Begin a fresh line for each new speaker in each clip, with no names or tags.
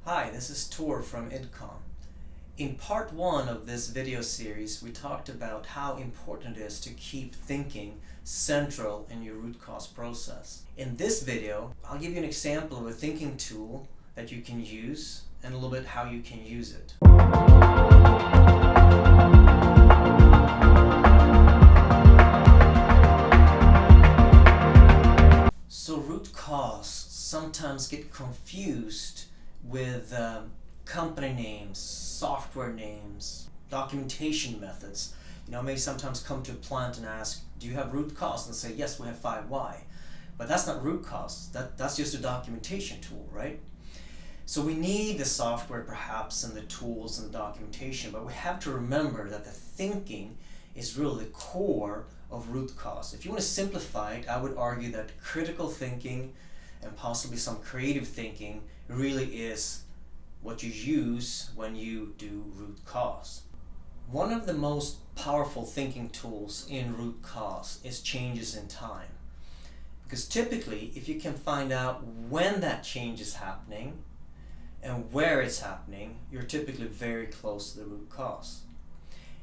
Hi, this is Tor from IDCOM. In part 1 of this video series, we talked about how important it is to keep thinking central in your root cause process. In this video, I'll give you an example of a thinking tool that you can use and a little bit how you can use it. So root cause sometimes get confused with company names, software names, documentation methods. You know, maybe sometimes come to a plant and ask, do you have root cause? And say, yes, we have 5Y. But that's not root cause. That's just a documentation tool, right? So we need the software perhaps and the tools and the documentation, but we have to remember that the thinking is really the core of root cause. If you want to simplify it, I would argue that critical thinking and possibly some creative thinking really is what you use when you do root cause. One of the most powerful thinking tools in root cause is changes in time. Because typically, if you can find out when that change is happening and where it's happening, you're typically very close to the root cause.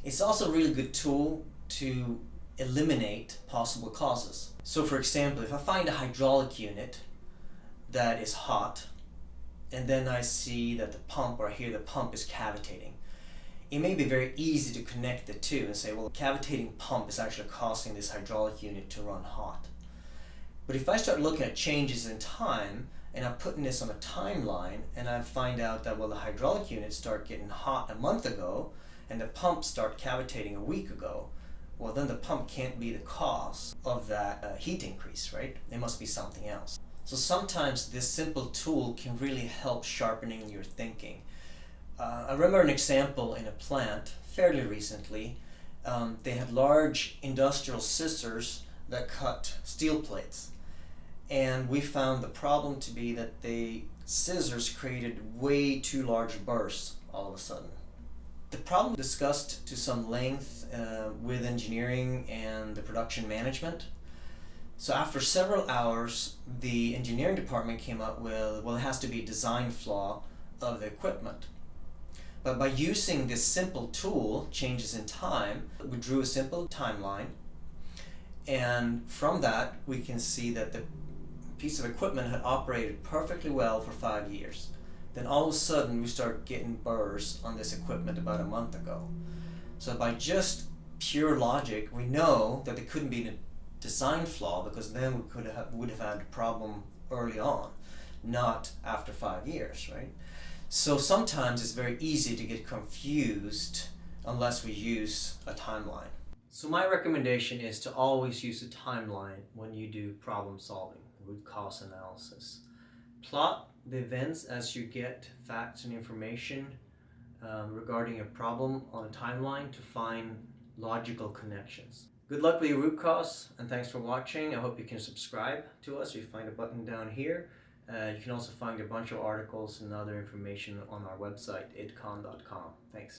It's also a really good tool to eliminate possible causes. So for example, if I find a hydraulic unit that is hot, and then I see that the pump, or I hear the pump is cavitating, it may be very easy to connect the two and say, well, the cavitating pump is actually causing this hydraulic unit to run hot. But if I start looking at changes in time, and I'm putting this on a timeline, and I find out that, well, the hydraulic unit started getting hot a month ago, and the pump started cavitating a week ago, well, then the pump can't be the cause of that heat increase, right? It must be something else. So sometimes this simple tool can really help sharpening your thinking. I remember an example in a plant fairly recently. They had large industrial scissors that cut steel plates. And we found the problem to be that the scissors created way too large bursts all of a sudden. The problem discussed to some length with engineering and the production management. So after several hours, the engineering department came up with, well, it has to be a design flaw of the equipment. But by using this simple tool, changes in time, we drew a simple timeline. And from that, we can see that the piece of equipment had operated perfectly well for 5 years. Then all of a sudden, we start getting burrs on this equipment about a month ago. So by just pure logic, we know that there couldn't be a design flaw, because then we would have had a problem early on, not after 5 years, right? So sometimes it's very easy to get confused unless we use a timeline. So my recommendation is to always use a timeline when you do problem solving, root cause analysis. Plot the events as you get facts and information regarding a problem on a timeline to find logical connections. Good luck with your root cause, and thanks for watching. I hope you can subscribe to us. You find a button down here. You can also find a bunch of articles and other information on our website, idcom.com. Thanks.